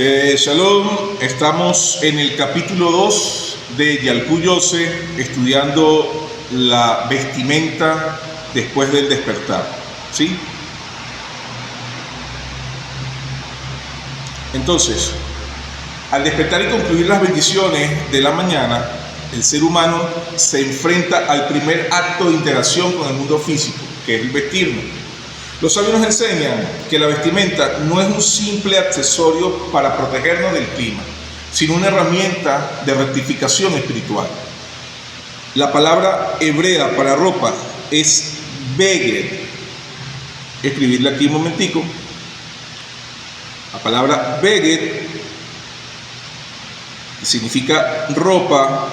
Shalom, estamos en el capítulo 2 de Yalkut Yosef, estudiando la vestimenta después del despertar, ¿sí? Entonces, al despertar y concluir las bendiciones de la mañana, el ser humano se enfrenta al primer acto de interacción con el mundo físico, que es el vestirnos. Los sabios nos enseñan que la vestimenta no es un simple accesorio para protegernos del clima, sino una herramienta de rectificación espiritual. La palabra hebrea para ropa es beged. Escribirla aquí un momentico. La palabra beged significa ropa,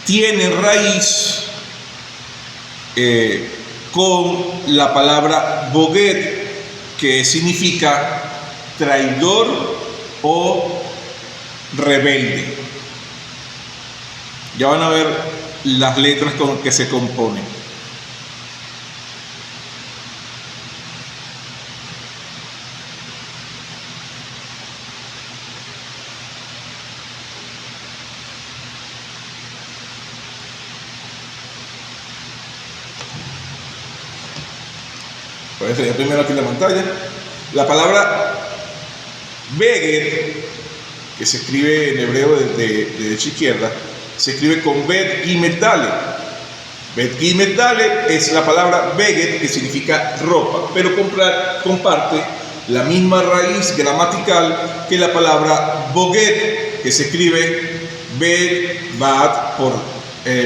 tiene raíz con la palabra boged, que significa traidor o rebelde. Ya van a ver las letras con que se componen. Ya primero aquí en la pantalla. La palabra beged, que se escribe en hebreo de derecha a izquierda, se escribe con bet gimel dalet. Bet gimel dalet es la palabra beged, que significa ropa, pero comparte la misma raíz gramatical que la palabra boged, que se escribe bet bat por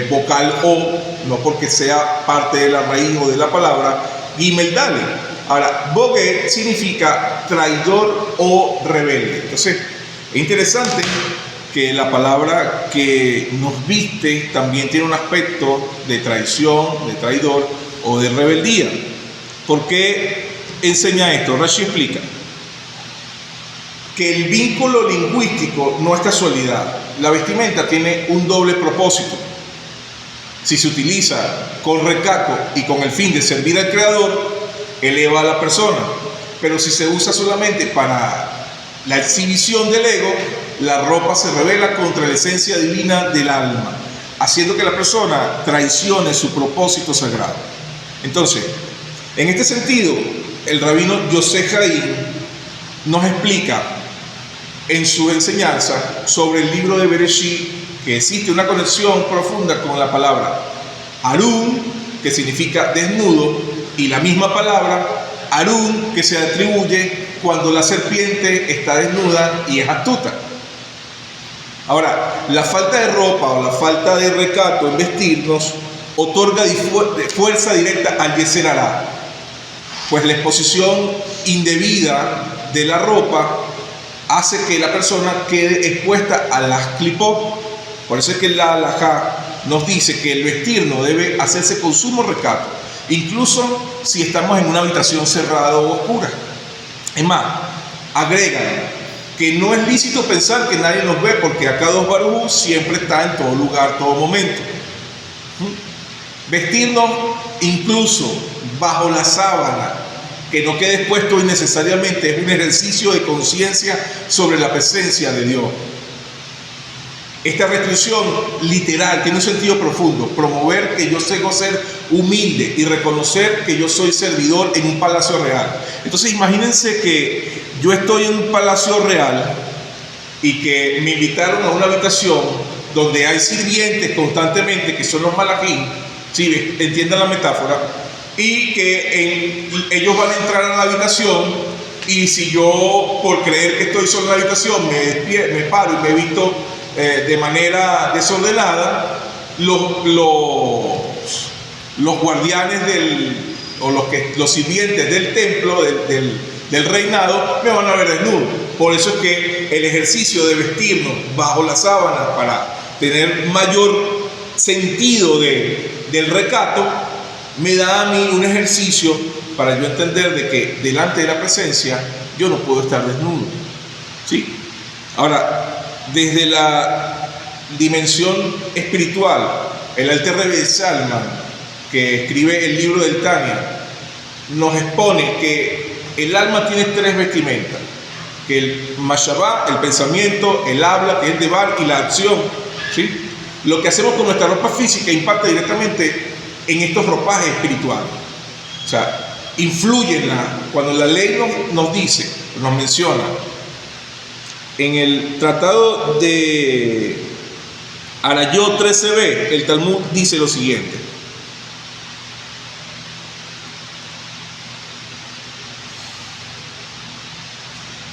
vocal o, no porque sea parte de la raíz o de la palabra gimel dalet. Ahora, boged significa traidor o rebelde. Entonces, es interesante que la palabra que nos viste también tiene un aspecto de traición, de traidor o de rebeldía. ¿Por qué enseña esto? Rashi explica que el vínculo lingüístico no es casualidad. La vestimenta tiene un doble propósito. Si se utiliza con recato y con el fin de servir al Creador, eleva a la persona. Pero si se usa solamente para la exhibición del ego, la ropa se revela contra la esencia divina del alma, haciendo que la persona traicione su propósito sagrado. Entonces, en este sentido, el rabino Yosef Haim nos explica en su enseñanza sobre el libro de Bereshit que existe una conexión profunda con la palabra Harún, que significa desnudo, y la misma palabra Harún, que se atribuye cuando la serpiente está desnuda y es astuta. Ahora, la falta de ropa o la falta de recato en vestirnos otorga fuerza directa al Yetzer Hará, pues la exposición indebida de la ropa hace que la persona quede expuesta a las clipot. Por eso es que la halajá nos dice que el vestir no debe hacerse con sumo recato, incluso si estamos en una habitación cerrada o oscura. Es más, agregan que no es lícito pensar que nadie nos ve, porque Akadosh Baruj Hu siempre está en todo lugar, todo momento. Vestirnos incluso bajo la sábana, que no quede expuesto innecesariamente, es un ejercicio de conciencia sobre la presencia de Dios. Esta restricción literal tiene un sentido profundo: promover que yo debo ser humilde y reconocer que yo soy servidor en un palacio real. Entonces imagínense que yo estoy en un palacio real y que me invitaron a una habitación donde hay sirvientes constantemente, que son los malajim, ¿sí? Entiendan la metáfora, y que ellos van a entrar a la habitación, y si yo, por creer que estoy solo en la habitación, me paro y me visto de manera desordenada, los guardianes los sirvientes del templo, del reinado, me van a ver desnudo. Por eso es que el ejercicio de vestirnos bajo la sábana, para tener mayor sentido del recato, me da a mí un ejercicio para yo entender de que delante de la presencia yo no puedo estar desnudo, ¿sí? Ahora, desde la dimensión espiritual, el Alter Rebbe Zalman, que escribe el libro del Tania, nos expone que el alma tiene tres vestimentas: que el mashabá, el pensamiento, el habla, que es debar, y la acción, ¿sí? Lo que hacemos con nuestra ropa física impacta directamente en estos ropajes espirituales. O sea, influye cuando la ley nos dice, nos menciona, en el tratado de Arayot 13b, el Talmud dice lo siguiente: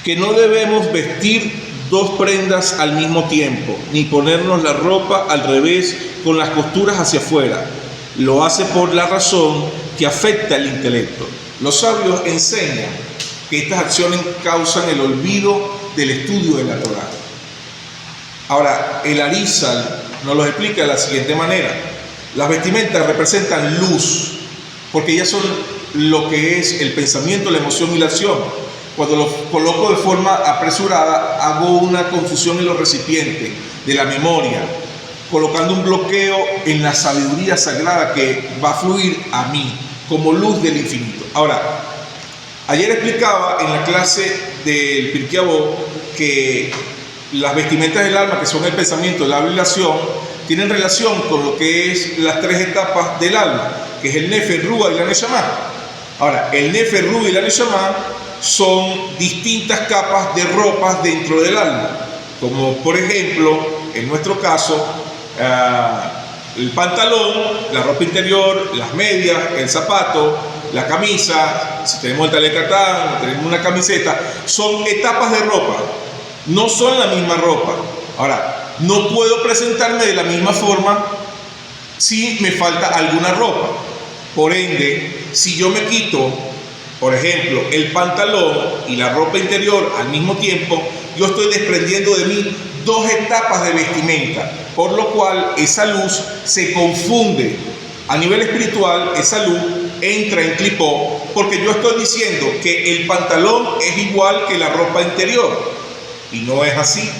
que no debemos vestir dos prendas al mismo tiempo, ni ponernos la ropa al revés con las costuras hacia afuera. Lo hace por la razón que afecta el intelecto. Los sabios enseñan que estas acciones causan el olvido del estudio de la Torá. Ahora, el Arizal nos lo explica de la siguiente manera: las vestimentas representan luz, porque ellas son lo que es el pensamiento, la emoción y la acción. Cuando los coloco de forma apresurada, hago una confusión en los recipientes de la memoria, colocando un bloqueo en la sabiduría sagrada que va a fluir a mí como luz del infinito. Ahora, ayer explicaba en la clase del Pirkei Avot que las vestimentas del alma, que son el pensamiento, el habla y la acción, tienen relación con lo que es las tres etapas del alma, que es el Nefer, Ruach y la Neshama. Ahora, el Nefer, Ruach y la Neshama son distintas capas de ropas dentro del alma, como por ejemplo, en nuestro caso, el pantalón, la ropa interior, las medias, el zapato, la camisa, si tenemos el talecatán, tenemos una camiseta, son etapas de ropa, no son la misma ropa. Ahora, no puedo presentarme de la misma forma si me falta alguna ropa. Por ende, si yo me quito, por ejemplo, el pantalón y la ropa interior al mismo tiempo, yo estoy desprendiendo de mí dos etapas de vestimenta, por lo cual esa luz se confunde. A nivel espiritual, esa luz entra en clipó, porque yo estoy diciendo que el pantalón es igual que la ropa interior, y no es así.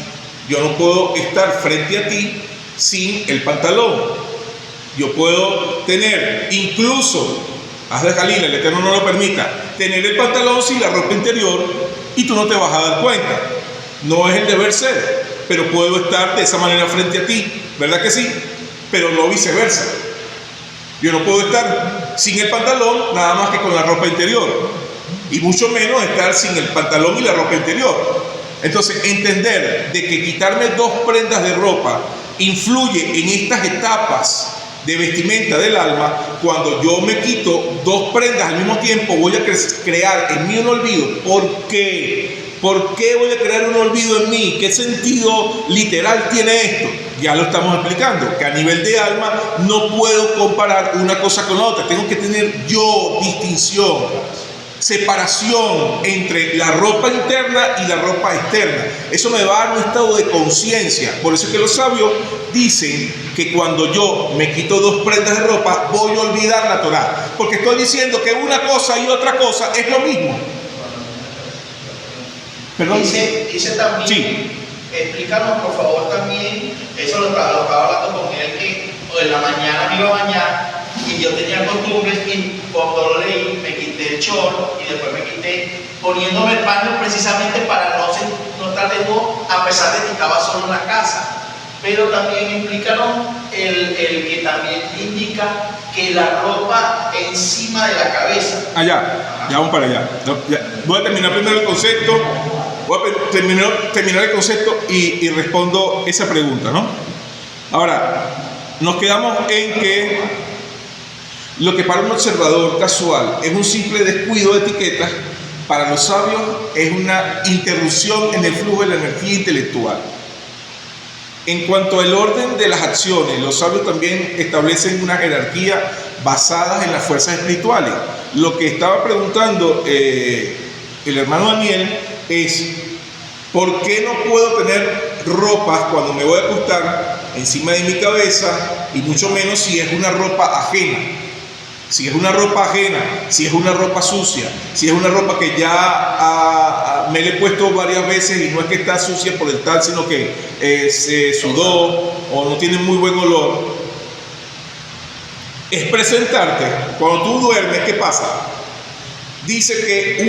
Yo no puedo estar frente a ti sin el pantalón. Yo puedo tener, incluso, haz de Jalila, el Eterno no lo permita, tener el pantalón sin la ropa interior, y tú no te vas a dar cuenta. No es el deber ser, pero puedo estar de esa manera frente a ti, ¿verdad que sí? Pero no viceversa. Yo no puedo estar sin el pantalón nada más que con la ropa interior, y mucho menos estar sin el pantalón y la ropa interior. Entonces, entender de que quitarme dos prendas de ropa influye en estas etapas de vestimenta del alma. Cuando yo me quito dos prendas al mismo tiempo, voy a crear en mí un olvido. ¿Por qué? ¿Por qué voy a crear un olvido en mí? ¿Qué sentido literal tiene esto? Ya lo estamos explicando, que a nivel de alma no puedo comparar una cosa con la otra. Tengo que tener yo distinción, separación entre la ropa interna y la ropa externa. Eso me va a dar un estado de conciencia. Por eso es que los sabios dicen que cuando yo me quito dos prendas de ropa, voy a olvidar la Torá, porque estoy diciendo que una cosa y otra cosa es lo mismo. ¿Perdón? Dice también, sí. Explícanos por favor también, eso lo estaba hablando con él, que en la mañana me iba a bañar y yo tenía costumbres, y cuando lo leí me quité el short y después me quité poniéndome el paño precisamente para no estar desnudo, a pesar de que estaba solo en la casa. Pero también explícanos el que también indica que la ropa encima de la cabeza. Ya vamos para allá. Voy a terminar primero el concepto. Voy a terminar el concepto y respondo esa pregunta, ¿no? Ahora, nos quedamos en que lo que para un observador casual es un simple descuido de etiquetas, para los sabios es una interrupción en el flujo de la energía intelectual. En cuanto al orden de las acciones, los sabios también establecen una jerarquía basada en las fuerzas espirituales. Lo que estaba preguntando el hermano Daniel es: ¿por qué no puedo tener ropas cuando me voy a acostar encima de mi cabeza, y mucho menos si es una ropa ajena? Si es una ropa ajena, si es una ropa sucia, si es una ropa que ya me la he puesto varias veces y no es que está sucia por el tal, sino que se sudó o no tiene muy buen olor, es presentarte. Cuando tú duermes, ¿qué pasa? dice que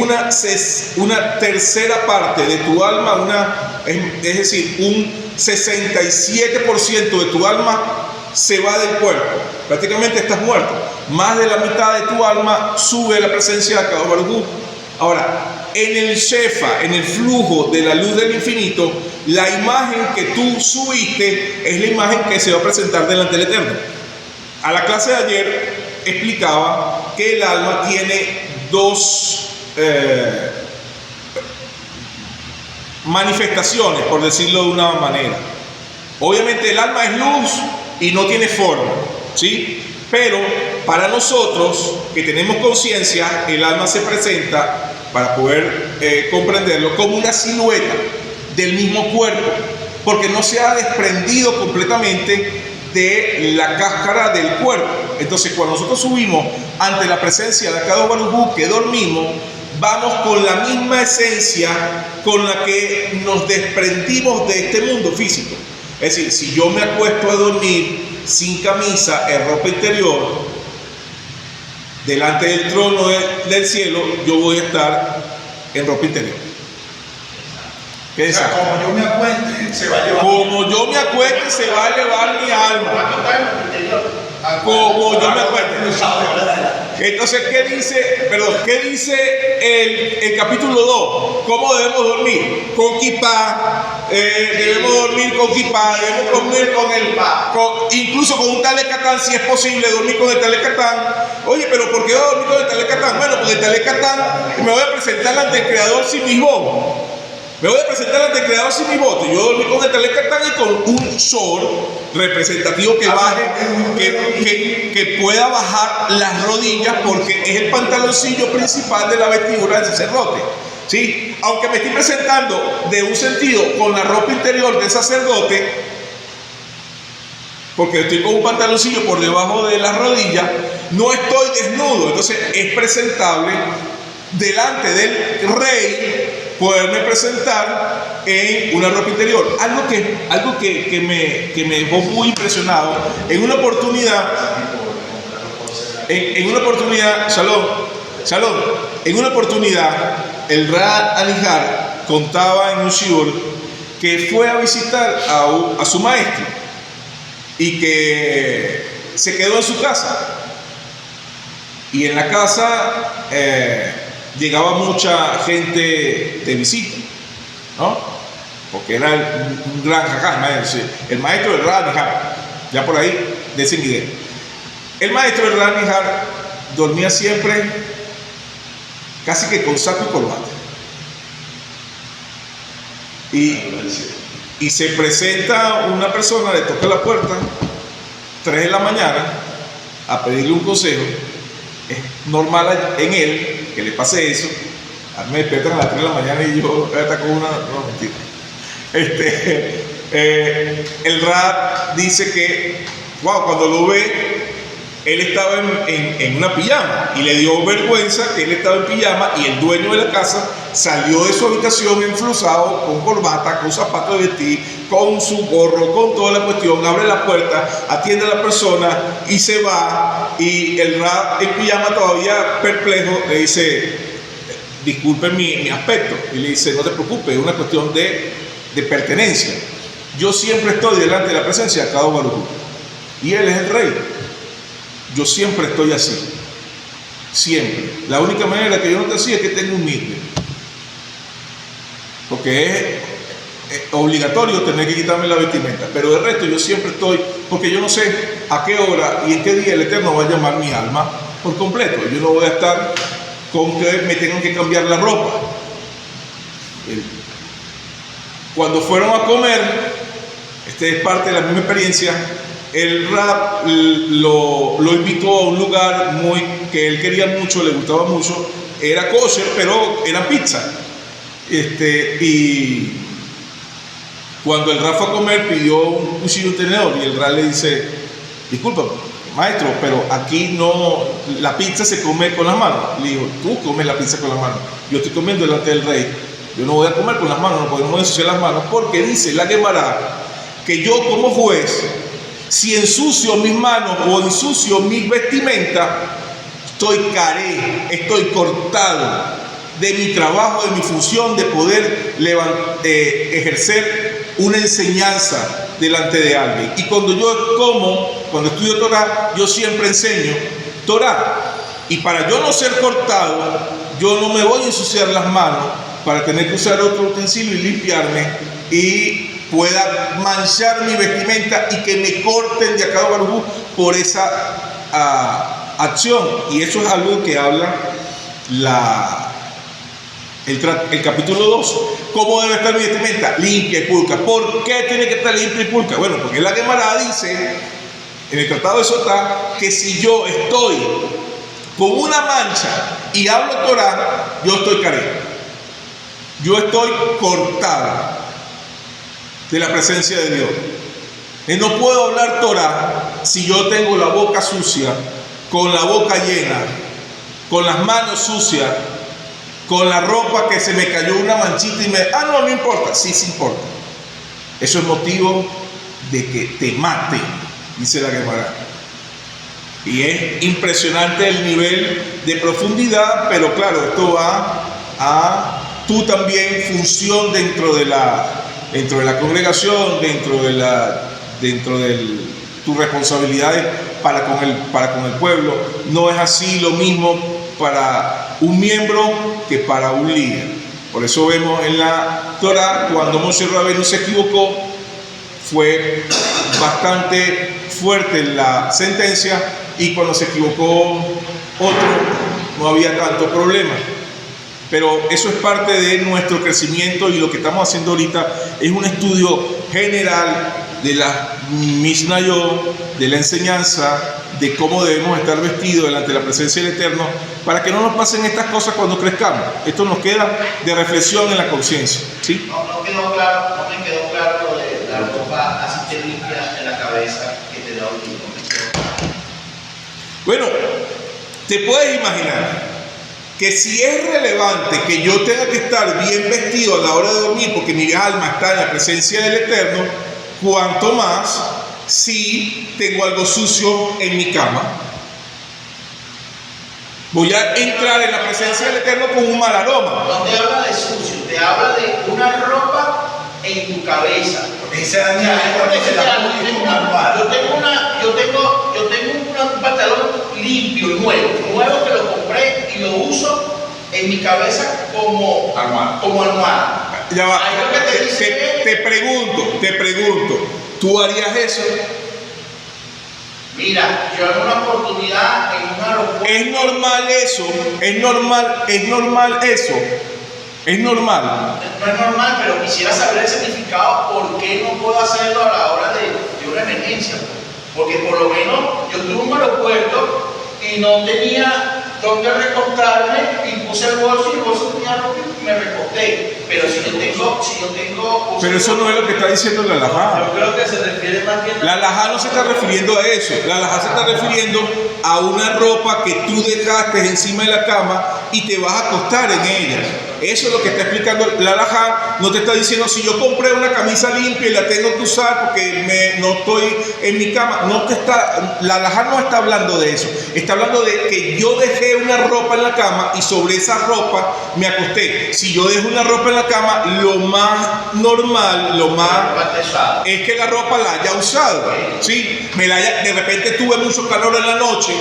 una tercera parte de tu alma, es decir, un 67% de tu alma se va del cuerpo. Prácticamente estás muerto. Más de la mitad de tu alma sube a la presencia de Akadosh Baruj Hu. Ahora, en el Shefa, en el flujo de la luz del infinito, la imagen que tú subiste es la imagen que se va a presentar delante del Eterno. A la clase de ayer explicaba que el alma tiene dos manifestaciones, por decirlo de una manera. Obviamente el alma es luz y no tiene forma, ¿sí? Pero para nosotros que tenemos conciencia, el alma se presenta, para poder comprenderlo, como una silueta del mismo cuerpo, porque no se ha desprendido completamente de la cáscara del cuerpo. Entonces, cuando nosotros subimos ante la presencia de Akadosh Baruj Hu, que dormimos, vamos con la misma esencia con la que nos desprendimos de este mundo físico. Es decir, si yo me acuesto a dormir sin camisa, en ropa interior, delante del trono del cielo, yo voy a estar en ropa interior. ¿Qué dice? O sea, como yo me acueste, se va a llevar. Como yo me acueste, se va a elevar mi alma. Como yo me acueste. Entonces, ¿qué dice el capítulo 2? ¿Cómo debemos dormir? Con kipá, debemos dormir con kipá, debemos dormir incluso con un talecatán, si es posible, dormir con el talecatán. Oye, pero ¿por qué voy a dormir con el talecatán? Bueno, porque el talecatán me voy a presentar ante el Creador sin mis votos. Me voy a presentar ante el Creador sin mi voto. Yo dormí con el talecatán y con un short representativo que baje, que pueda bajar las rodillas, porque es el pantaloncillo principal de la vestidura del sacerdote, ¿sí? Aunque me estoy presentando de un sentido con la ropa interior del sacerdote, porque estoy con un pantaloncillo por debajo de las rodillas, no estoy desnudo. Entonces es presentable delante del rey poderme presentar en una ropa interior. Algo que me dejó muy impresionado. En una oportunidad, Shalom, en una oportunidad, el Rab Anihar contaba en un shiur que fue a visitar a su maestro y que se quedó en su casa. Y en la casa llegaba mucha gente de visita, ¿no? Porque era un gran jajá, el maestro del Rab Anihar, ya por ahí, de ese nivel. El maestro del Rab Anihar dormía siempre casi que con saco y corbata. Y se presenta una persona, le toca la puerta, 3 de la mañana, a pedirle un consejo. Es normal en él que le pase eso. A mí me despiertan a las 3 de la mañana y yo está con una... No, mentira. El Rab dice que, wow, cuando lo ve, él estaba en una pijama y le dio vergüenza que él estaba en pijama, y el dueño de la casa salió de su habitación enfruzado, con corbata, con zapatos de vestir, con su gorro, con toda la cuestión, abre la puerta, atiende a la persona y se va. Y el Rab en pijama, todavía perplejo, le dice: disculpe mi aspecto. Y le dice: no te preocupes, es una cuestión de pertenencia. Yo siempre estoy delante de la presencia de Akadosh Baruj Hu, y él es el rey. Yo siempre estoy así, siempre. La única manera que yo no te hacía es que tenga humilde, porque es obligatorio tener que quitarme la vestimenta, pero de resto yo siempre estoy, porque yo no sé a qué hora y en qué día el Eterno va a llamar mi alma por completo. Yo no voy a estar con que me tengan que cambiar la ropa. Cuando fueron a comer, esta es parte de la misma experiencia, el Rab lo invitó a un lugar que él quería mucho, le gustaba mucho, era kosher, pero era pizza. Y cuando el Rab fue a comer, pidió un cuchillo y un tenedor, y el Rab le dice: disculpa, maestro, pero aquí no, la pizza se come con las manos. Le dijo: tú comes la pizza con las manos, yo estoy comiendo delante del rey, yo no voy a comer con las manos, no podemos ensuciar las manos, porque dice la Gemara que yo, como juez, si ensucio mis manos o ensucio mis vestimentas, estoy caré, estoy cortado de mi trabajo, de mi función de poder ejercer una enseñanza delante de alguien. Y cuando cuando estudio Torah, yo siempre enseño Torah. Y para yo no ser cortado, yo no me voy a ensuciar las manos para tener que usar otro utensilio y limpiarme y pueda manchar mi vestimenta y que me corten de acá Baruj por esa acción. Y eso es algo que habla el capítulo 2. ¿Cómo debe estar mi vestimenta? Limpia y pulcra. ¿Por qué tiene que estar limpia y pulcra? Bueno, porque la Gemara dice en el Tratado de Sotá que si yo estoy con una mancha y hablo Torah, yo estoy carente. Yo estoy cortada de la presencia de Dios. Y no puedo hablar Torah si yo tengo la boca sucia, con la boca llena, con las manos sucias, con la ropa que se me cayó una manchita y no importa. Sí importa. Eso es motivo de que te mate, dice la Gemara. Y es impresionante el nivel de profundidad, pero claro, esto va a tú también función dentro de la congregación, dentro de tus responsabilidades para con el pueblo. No es así lo mismo para un miembro que para un líder. Por eso vemos en la Torah, cuando Moshe Rabbeinu se equivocó, fue bastante fuerte la sentencia, y cuando se equivocó otro, no había tanto problema. Pero eso es parte de nuestro crecimiento, y lo que estamos haciendo ahorita es un estudio general de la Mishnayot, de la enseñanza, de cómo debemos estar vestidos delante de la presencia del Eterno, para que no nos pasen estas cosas cuando crezcamos. Esto nos queda de reflexión en la conciencia, ¿sí? No me quedó claro lo de la ropa así te limpia en la cabeza que te da un. Bueno, te puedes imaginar que si es relevante que yo tenga que estar bien vestido a la hora de dormir porque mi alma está en la presencia del Eterno, cuanto más si tengo algo sucio en mi cama. Voy a entrar en la presencia del Eterno con un mal aroma. No te habla de sucio, te habla de una ropa en tu cabeza. Dice Daniel, yo tengo un pantalón limpio, nuevo que lo compré y lo uso en mi cabeza como almohada. Ya va. Te pregunto, ¿tú harías eso? Mira, yo en una oportunidad en un aeropuerto. ¿Es normal eso? ¿Es normal eso? ¿Es normal? No es normal, pero quisiera saber el significado, por qué no puedo hacerlo a la hora de una emergencia. Porque por lo menos yo tuve un aeropuerto y no tenía dónde recostarme y puse el bolso y el bolso tenía ropa y me recosté. Pero si yo tengo pero eso no es lo que está diciendo la alajá. Yo creo que se refiere más bien. La alajá no se está refiriendo a eso. La alajá se está refiriendo a una ropa que tú dejaste encima de la cama y te vas a acostar en ella. Eso es lo que está explicando la alajá. No te está diciendo si yo compré una camisa limpia y la tengo que usar porque no estoy en mi cama. La alajá no está hablando de eso. Está hablando de que yo dejé una ropa en la cama y sobre esa ropa me acosté. Si yo dejo una ropa en la cama, lo más normal, es que la ropa la haya usado. ¿Sí? De repente tuve mucho calor en la noche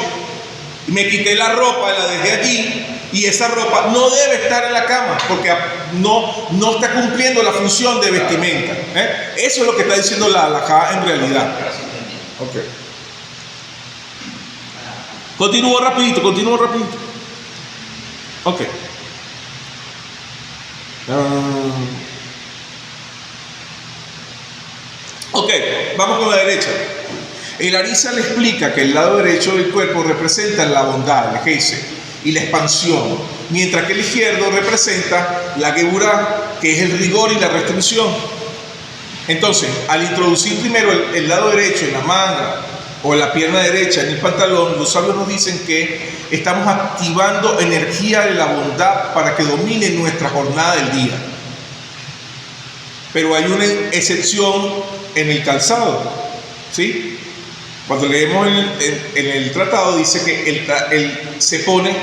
y me quité la ropa y la dejé allí. Y esa ropa no debe estar en la cama porque no está cumpliendo la función de vestimenta. Eso es lo que está diciendo la alajá en realidad. Okay. Continúo rapidito. Ok. Ok, vamos con la derecha. El Arisa le explica que el lado derecho del cuerpo representa la bondad, el Gesed, y la expansión, mientras que el izquierdo representa la Geburá, que es el rigor y la restricción. Entonces, al introducir primero el lado derecho en la manga o en la pierna derecha en el pantalón, los sabios nos dicen que estamos activando energía de la bondad para que domine nuestra jornada del día. Pero hay una excepción en el calzado, ¿sí? Cuando leemos en el tratado dice que se pone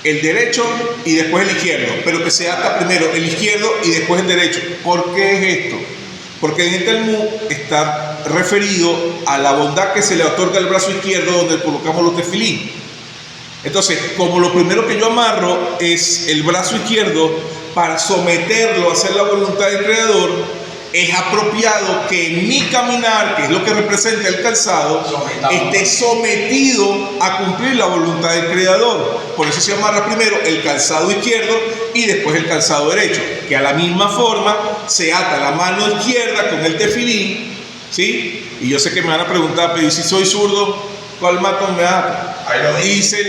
el derecho y después el izquierdo, pero que se ata primero el izquierdo y después el derecho. ¿Por qué es esto? Porque en el Talmud está referido a la bondad que se le otorga al brazo izquierdo donde colocamos los tefilín. Entonces, como lo primero que yo amarro es el brazo izquierdo para someterlo a hacer la voluntad del Creador, es apropiado que en mi caminar, que es lo que representa el calzado, esté sometido a cumplir la voluntad del Creador. Por eso se amarra primero el calzado izquierdo y después el calzado derecho, que a la misma forma se ata la mano izquierda con el tefilín, ¿sí? Y yo sé que me van a preguntar, pero ¿y si soy zurdo, cuál matón me ata? Dice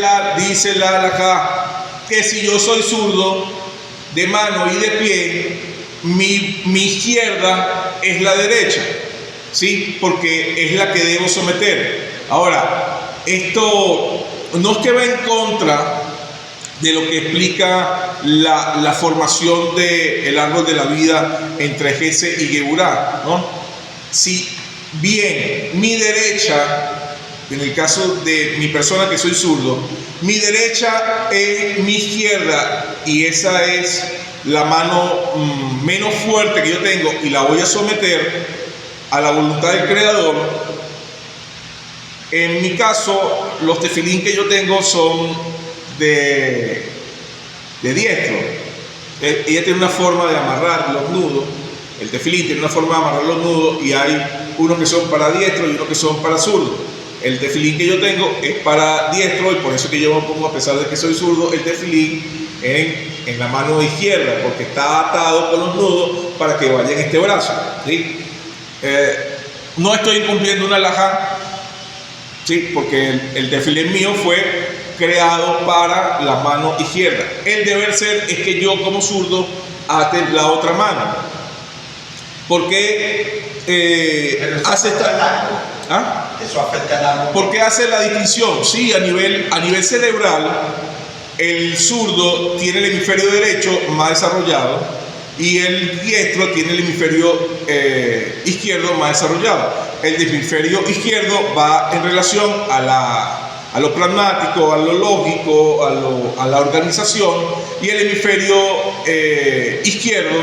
la halajá que si yo soy zurdo de mano y de pie, mi izquierda es la derecha, ¿sí? Porque es la que debo someter. Ahora, esto no es que va en contra de lo que explica la formación del árbol de la vida entre Gesed y Geburá, ¿no? Si bien mi derecha, en el caso de mi persona que soy zurdo, mi derecha es mi izquierda y esa es la mano menos fuerte que yo tengo y la voy a someter a la voluntad del Creador. En mi caso, los tefilín que yo tengo son de diestro. Ella tiene una forma de amarrar los nudos, el tefilín tiene una forma de amarrar los nudos y hay unos que son para diestro y unos que son para zurdo. El tefilín que yo tengo es para diestro y por eso que yo me pongo, a pesar de que soy zurdo, el tefilín en la mano izquierda, porque está atado con los nudos para que vaya en este brazo, ¿sí? No estoy incumpliendo una halajá, ¿sí? Porque el tefilín mío fue creado para la mano izquierda. El deber ser es que yo como zurdo ate la otra mano. ¿Por qué hace esta? ¿Ah? Eso afecta al árbol. ¿Por qué hace la distinción? Sí, a nivel cerebral, el zurdo tiene el hemisferio derecho más desarrollado y el diestro tiene el hemisferio izquierdo más desarrollado. El hemisferio izquierdo va en relación a lo pragmático, a lo lógico, a la organización, y el hemisferio izquierdo,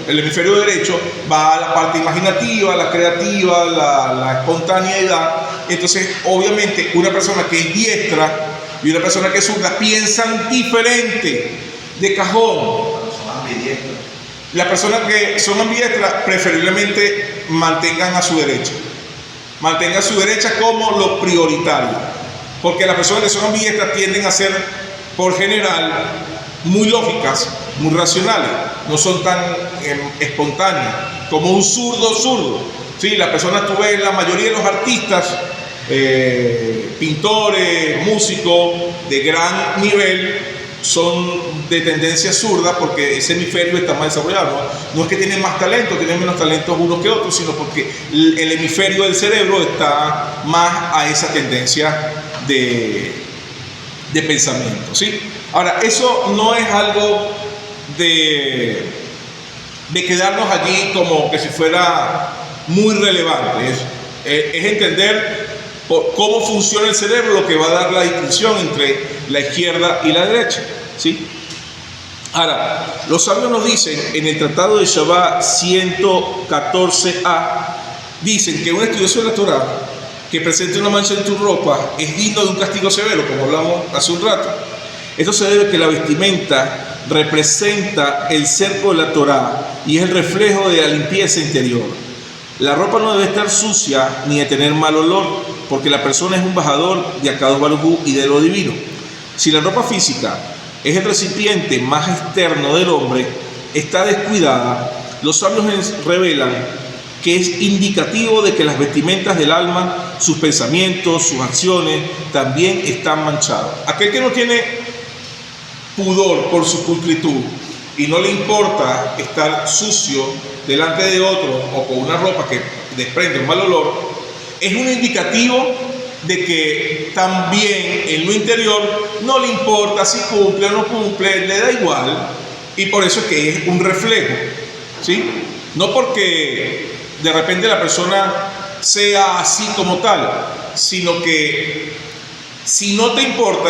el hemisferio derecho, va a la parte imaginativa, la creativa, la espontaneidad. Entonces, obviamente, una persona que es diestra y una persona que es zurda piensan diferente de cajón. Son ambidiestros. Las personas que son ambidiestras preferiblemente mantengan a su derecha. Mantengan su derecha como lo prioritario. Porque las personas que son ambidiestras tienden a ser, por general, muy lógicas, muy racionales. No son tan espontáneas como un zurdo. Sí, las personas, tú ves, la mayoría de los artistas, pintores, músicos de gran nivel, son de tendencia zurda porque ese hemisferio está más desarrollado. No es que tienen más talento, tienen menos talentos unos que otros, sino porque el hemisferio del cerebro está más a esa tendencia de pensamiento, ¿sí? Ahora, eso no es algo de quedarnos allí como que si fuera muy relevante. Es entender cómo funciona el cerebro lo que va a dar la distinción entre la izquierda y la derecha, ¿sí? Ahora, los sabios nos dicen en el Tratado de Shabbat 114a, dicen que un estudioso de la Torá que presente una mancha en tu ropa es digno de un castigo severo, como hablamos hace un rato. Esto se debe a que la vestimenta representa el cerco de la Torá y es el reflejo de la limpieza interior. La ropa no debe estar sucia ni de tener mal olor, porque la persona es un embajador de Akadosh Baruj Hu y de lo divino. Si la ropa física es el recipiente más externo del hombre, está descuidada, los sabios revelan que es indicativo de que las vestimentas del alma, sus pensamientos, sus acciones, también están manchados. Aquel que no tiene pudor por su pulcritud y no le importa estar sucio delante de otro o con una ropa que desprende un mal olor, es un indicativo de que también en lo interior no le importa si cumple o no cumple, le da igual, y por eso es que es un reflejo, ¿sí? No porque de repente la persona sea así como tal, sino que si no te importa,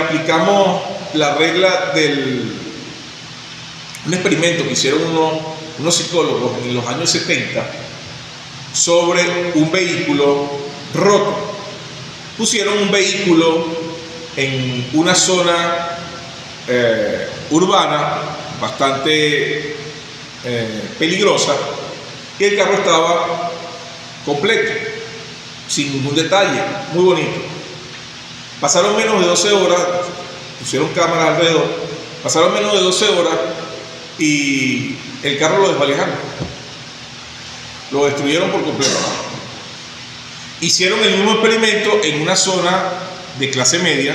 aplicamos la regla un experimento que hicieron unos psicólogos en los años 70 sobre un vehículo roto. Pusieron un vehículo en una zona urbana bastante peligrosa y el carro estaba completo, sin ningún detalle, muy bonito. Pasaron menos de 12 horas, pusieron cámaras alrededor, pasaron menos de 12 horas y el carro lo desvalijaron, lo destruyeron por completo. Hicieron el mismo experimento en una zona de clase media,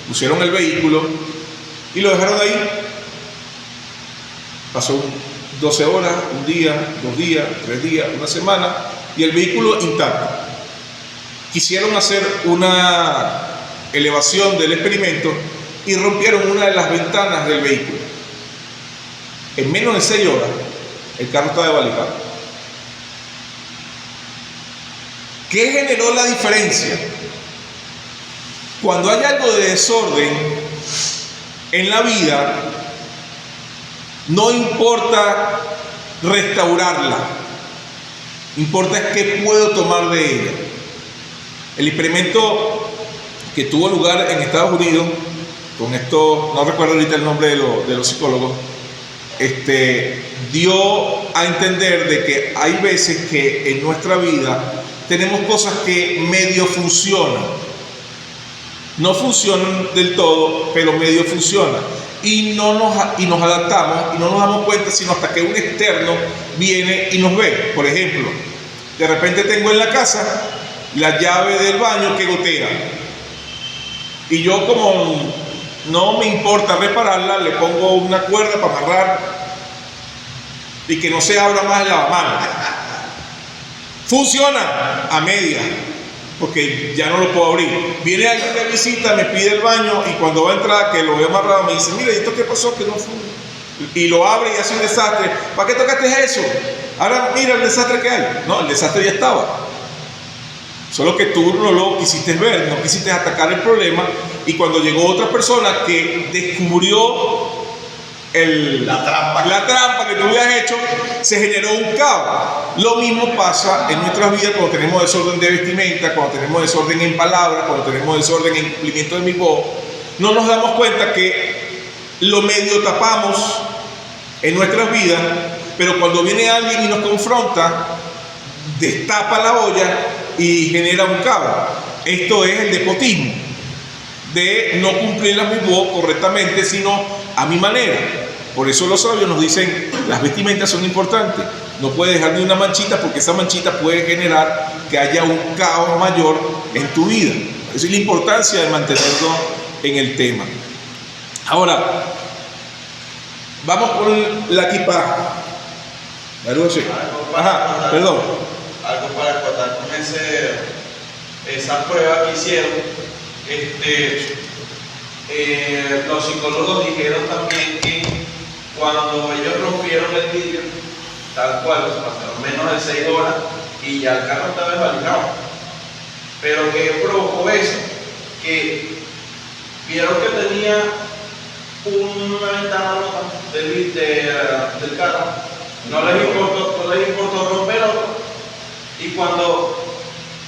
pusieron el vehículo y lo dejaron ahí. Pasó 12 horas, un día, 2 días, 3 días, una semana y el vehículo intacto. Quisieron hacer una elevación del experimento y rompieron una de las ventanas del vehículo. En menos de 6 horas el carro está desvalijado. ¿Qué generó la diferencia? Cuando hay algo de desorden en la vida, no importa restaurarla, importa es qué puedo tomar de ella. El experimento que tuvo lugar en Estados Unidos, con esto, no recuerdo ahorita el nombre de los psicólogos, dio a entender de que hay veces que en nuestra vida tenemos cosas que medio funcionan, no funcionan del todo, pero medio funcionan, y nos adaptamos y no nos damos cuenta sino hasta que un externo viene y nos ve. Por ejemplo, de repente tengo en la casa la llave del baño que gotea y yo, como no me importa repararla, le pongo una cuerda para amarrar y que no se abra más el lavamanos. Funciona a media, porque ya no lo puedo abrir. Viene alguien de visita, me pide el baño y cuando va a entrar, que lo veo amarrado, me dice: mira, ¿y esto qué pasó? Que no fue. Y lo abre y hace un desastre. ¿Para qué tocaste eso? Ahora mira el desastre que hay. No, el desastre ya estaba. Solo que tú no lo quisiste ver, no quisiste atacar el problema, y cuando llegó otra persona que descubrió la trampa que tú habías hecho, se generó un caos. Lo mismo pasa en nuestras vidas cuando tenemos desorden de vestimenta, cuando tenemos desorden en palabras, cuando tenemos desorden en cumplimiento de mi voz. No nos damos cuenta que lo medio tapamos en nuestras vidas, pero cuando viene alguien y nos confronta, destapa la olla y genera un caos. Esto es el despotismo, de no cumplir la mi voz correctamente, sino a mi manera. Por eso los sabios nos dicen: las vestimentas son importantes, no puedes dejar ni una manchita, porque esa manchita puede generar que haya un caos mayor en tu vida. Esa es la importancia de mantenerlo en el tema. Ahora, vamos con la kippah. Ajá, perdón. Algo para contar con esa prueba que hicieron. Los psicólogos dijeron también que cuando ellos rompieron el vidrio, tal cual, pasaron menos de 6 horas y ya el carro estaba desvalijado. Pero ¿qué provocó eso? Que vieron que tenía una ventana rota del carro, no les importó romper otro. Y cuando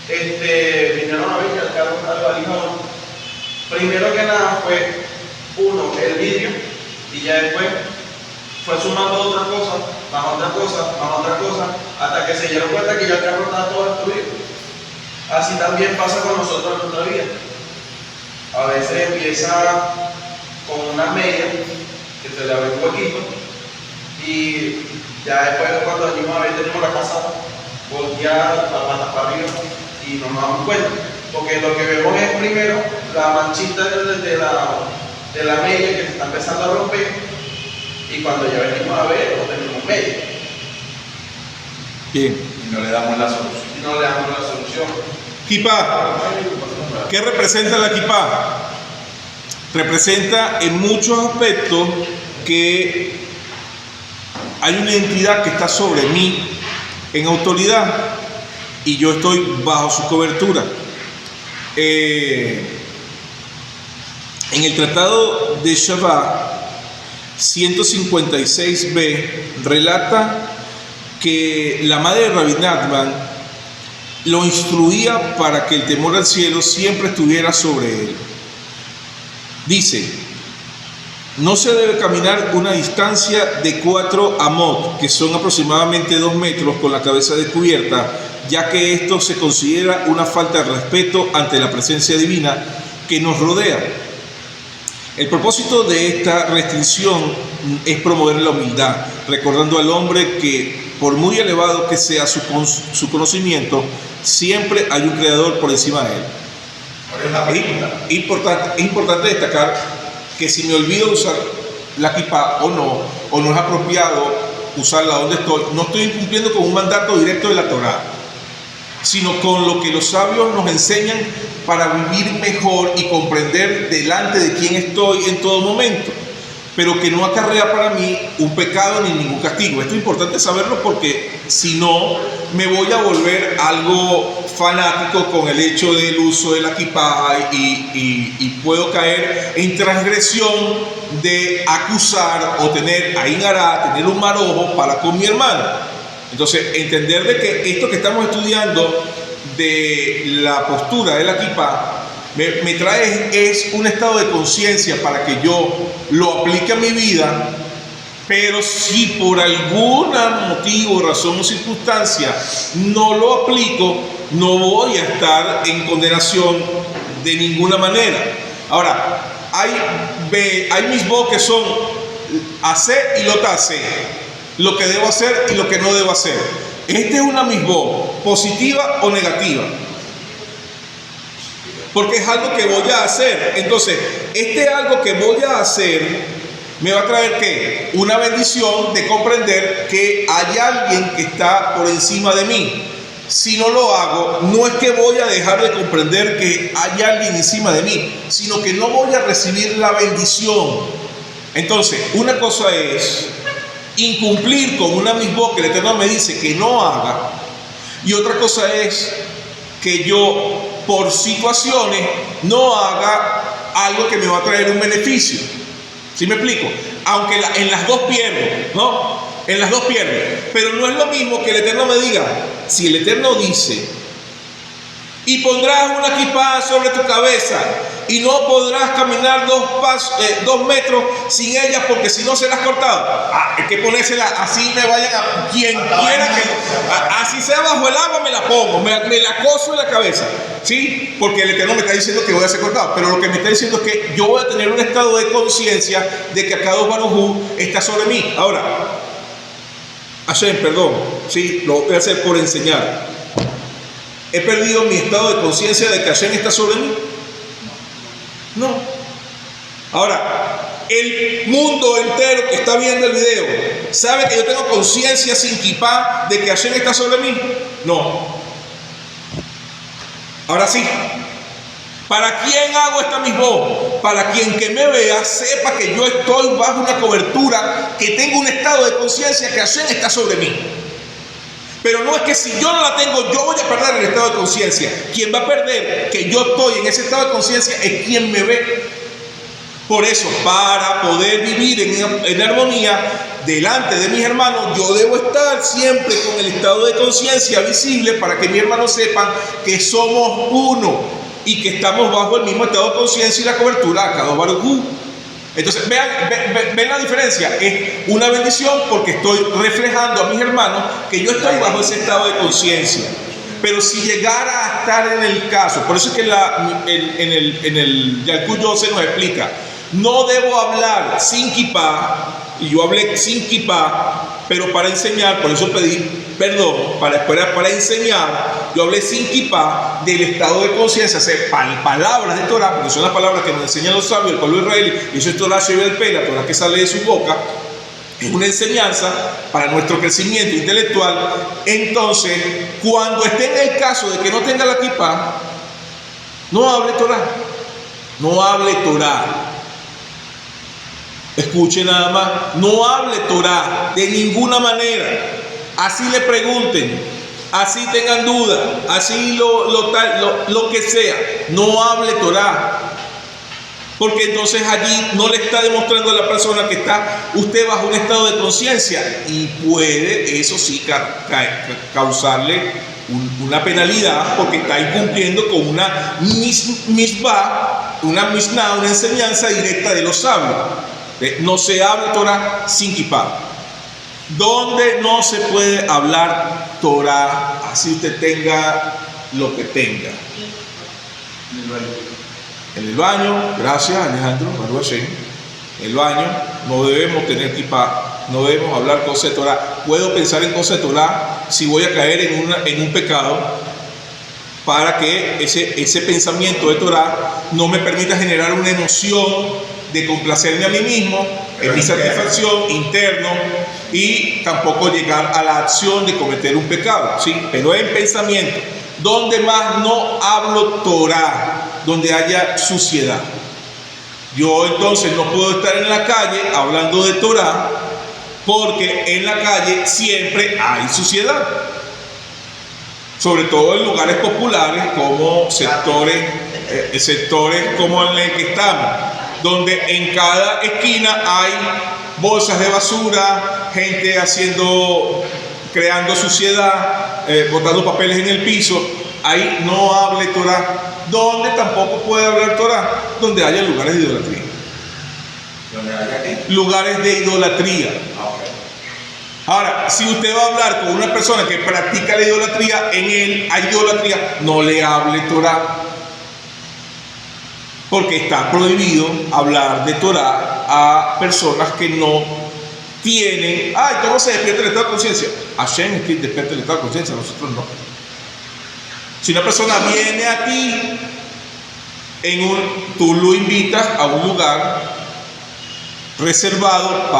vinieron a ver que el carro estaba desvalijado, primero que nada fue el vidrio, y ya después fue sumando otra cosa, más otra cosa, más otra cosa, hasta que se dieron cuenta que ya el carro estaba todo destruido. Así también pasa con nosotros en nuestra vida. A veces empieza con una media que se le abre un huequito, y ya después, cuando venimos a ver, tenemos la casa volteada, la pata para arriba, y no nos damos cuenta, porque lo que vemos es primero la manchita de la media que se está empezando a romper, y cuando ya venimos a ver, no tenemos media. Bien. Y no le damos la solución. Kippah. ¿Qué representa la kippah? Representa en muchos aspectos que hay una entidad que está sobre mí en autoridad y yo estoy bajo su cobertura. En el Tratado de Shabbat 156b relata que la madre de Rabbi Nachman lo instruía para que el temor al cielo siempre estuviera sobre él. Dice: no se debe caminar una distancia de 4 amot, que son aproximadamente 2 metros, con la cabeza descubierta, ya que esto se considera una falta de respeto ante la presencia divina que nos rodea. El propósito de esta restricción es promover la humildad, recordando al hombre que, por muy elevado que sea su conocimiento, siempre hay un creador por encima de él. Es importante destacar que si me olvido usar la kippah o no es apropiado usarla donde estoy, no estoy incumpliendo con un mandato directo de la Torá, sino con lo que los sabios nos enseñan para vivir mejor y comprender delante de quién estoy en todo momento, pero que no acarrea para mí un pecado ni ningún castigo. Esto es importante saberlo, porque si no me voy a volver algo fanático con el hecho del uso de la kippah y puedo caer en transgresión de acusar o tener ain hará, tener un mal ojo para con mi hermano. Entonces, entender de que esto que estamos estudiando de la postura de la kippah me trae es un estado de conciencia para que yo lo aplique a mi vida, pero si por algún motivo, razón o circunstancia no lo aplico, no voy a estar en condenación de ninguna manera. Ahora, hay misbot que son hacer y lo tase, lo que debo hacer y lo que no debo hacer. Este es una misbot, positiva o negativa, porque es algo que voy a hacer. Entonces, este algo que voy a hacer me va a traer ¿qué? Una bendición de comprender que hay alguien que está por encima de mí. Si no lo hago, no es que voy a dejar de comprender que hay alguien encima de mí, sino que no voy a recibir la bendición. Entonces, una cosa es incumplir con una misbot que el Eterno me dice que no haga, y otra cosa es que yo por situaciones no haga algo que me va a traer un beneficio. ¿Sí me explico? Aunque en las dos pierdo, ¿no? En las dos pierdo. Pero no es lo mismo que el Eterno me diga, si el Eterno dice: y pondrás una kippah sobre tu cabeza y no podrás caminar 2 metros sin ella, porque si no serás cortado. Es que ponérsela así, me vayan a quien quiera que así sea bajo el agua, me la pongo, me la coso en la cabeza, ¿sí? Porque el Eterno me está diciendo que voy a ser cortado, pero lo que me está diciendo es que yo voy a tener un estado de conciencia de que Akadosh Baruj Hu está sobre mí. Ahora, Hashem, perdón, sí, lo voy a hacer por enseñar. ¿He perdido mi estado de conciencia de que Hashem está sobre mí? No. Ahora, el mundo entero que está viendo el video ¿sabe que yo tengo conciencia sin kippah de que Hashem está sobre mí? No. Ahora sí, ¿para quién hago esta misbot? Para quien que me vea sepa que yo estoy bajo una cobertura, que tengo un estado de conciencia que Hashem está sobre mí. Pero no es que si yo no la tengo, yo voy a perder el estado de conciencia. Quien va a perder que yo estoy en ese estado de conciencia es quien me ve. Por eso, para poder vivir en armonía delante de mis hermanos, yo debo estar siempre con el estado de conciencia visible, para que mis hermanos sepan que somos uno y que estamos bajo el mismo estado de conciencia y la cobertura de Akadosh Baruj Hu. Entonces, ven la diferencia. Es una bendición porque estoy reflejando a mis hermanos que yo estoy bajo ese estado de conciencia. Pero si llegara a estar en el caso, por eso es que en el Yalkut Yosef nos explica, no debo hablar sin kippah, y yo hablé sin kippah, pero para enseñar, por eso pedí perdón, para enseñar, yo hablé sin kippah del estado de conciencia, hacer palabras de Torah, porque son las palabras que nos enseñan los sabios, el pueblo israelí, y eso es Torah Shevel Peh, la Torah que sale de su boca. Es una enseñanza para nuestro crecimiento intelectual. Entonces, cuando esté en el caso de que no tenga la kippah, no hable Torah. No hable Torah. Escuche nada más. No hable Torah de ninguna manera. Así le pregunten. así tengan duda, así lo que sea, no hable Torah. Porque entonces allí no le está demostrando a la persona que está usted bajo un estado de conciencia, y puede eso sí causarle una penalidad, porque está incumpliendo con una misbah, una misná, una enseñanza directa de los sabios. No se habla Torah sin kippah. ¿Dónde no se puede hablar Torah así usted tenga lo que tenga? En el baño, gracias Alejandro, Baruch Hashem. En el baño no debemos tener kippah, no debemos hablar cosas de Torah. Puedo pensar en cosas de Torah si voy a caer en un pecado, para que ese pensamiento de Torah no me permita generar una emoción de complacerme a mí mismo, en mi satisfacción interno, y tampoco llegar a la acción de cometer un pecado, ¿sí? Pero en pensamiento, donde más no hablo Torah, donde haya suciedad. Yo entonces no puedo estar en la calle hablando de Torah, porque en la calle siempre hay suciedad, sobre todo en lugares populares como sectores como en el que estamos, donde en cada esquina hay bolsas de basura, gente creando suciedad, botando papeles en el piso. Ahí no hable Torah. Donde tampoco puede hablar Torah, donde haya lugares de idolatría. ¿Dónde haya qué? Lugares de idolatría. Ok. Ahora, si usted va a hablar con una persona que practica la idolatría, en él hay idolatría, no le hable Torah, porque está prohibido hablar de Torah a personas que no tienen. ¿Cómo se despierta el estado de conciencia? Hashem es quien despierta el estado de conciencia, nosotros no. Si una persona viene a ti, tú lo invitas a un lugar reservado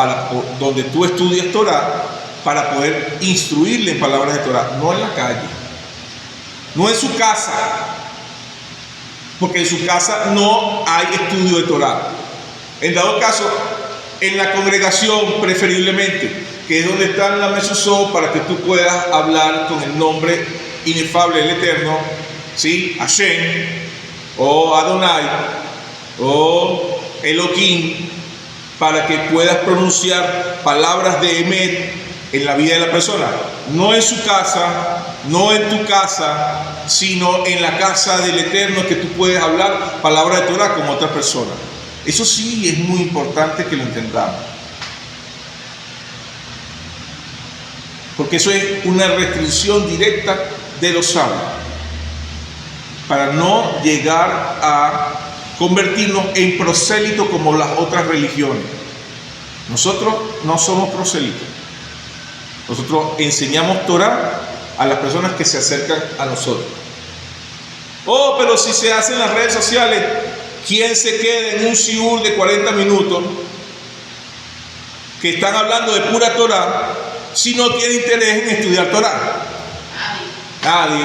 donde tú estudias Torah, para poder instruirle en palabras de Torah, no en la calle, no en su casa, porque en su casa no hay estudio de Torah. En dado caso, en la congregación preferiblemente, que es donde está la mesuzot, para que tú puedas hablar con el nombre inefable del Eterno, ¿sí? Hashem, o Adonai, o Elohim, para que puedas pronunciar palabras de Emet en la vida de la persona, no en su casa, no en tu casa, sino en la casa del Eterno, que tú puedes hablar palabras de Torah con otra persona. Eso sí es muy importante que lo entendamos, porque eso es una restricción directa de los sabios, para no llegar a convertirnos en prosélitos como las otras religiones. Nosotros no somos prosélitos. Nosotros enseñamos Torah a las personas que se acercan a nosotros. Pero si se hace en las redes sociales, ¿quién se queda en un shiur de 40 minutos que están hablando de pura Torah si no tiene interés en estudiar Torah? Nadie.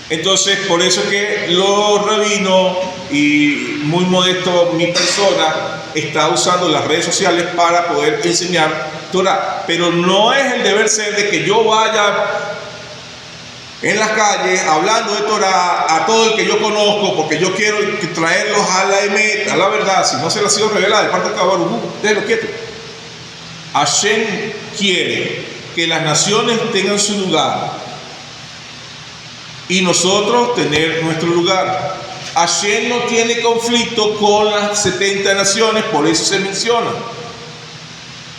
Entonces, por eso es que los rabinos, y muy modesto mi persona, está usando las redes sociales para poder enseñar Torah. Pero no es el deber ser de que yo vaya en las calles hablando de Torah a todo el que yo conozco, porque yo quiero traerlos a la emet, a la verdad. Si no se les ha sido revelada de parte de Baruj Hu, déjenlo quieto. Hashem quiere que las naciones tengan su lugar y nosotros tener nuestro lugar. Hashem no tiene conflicto con las 70 naciones, por eso se menciona.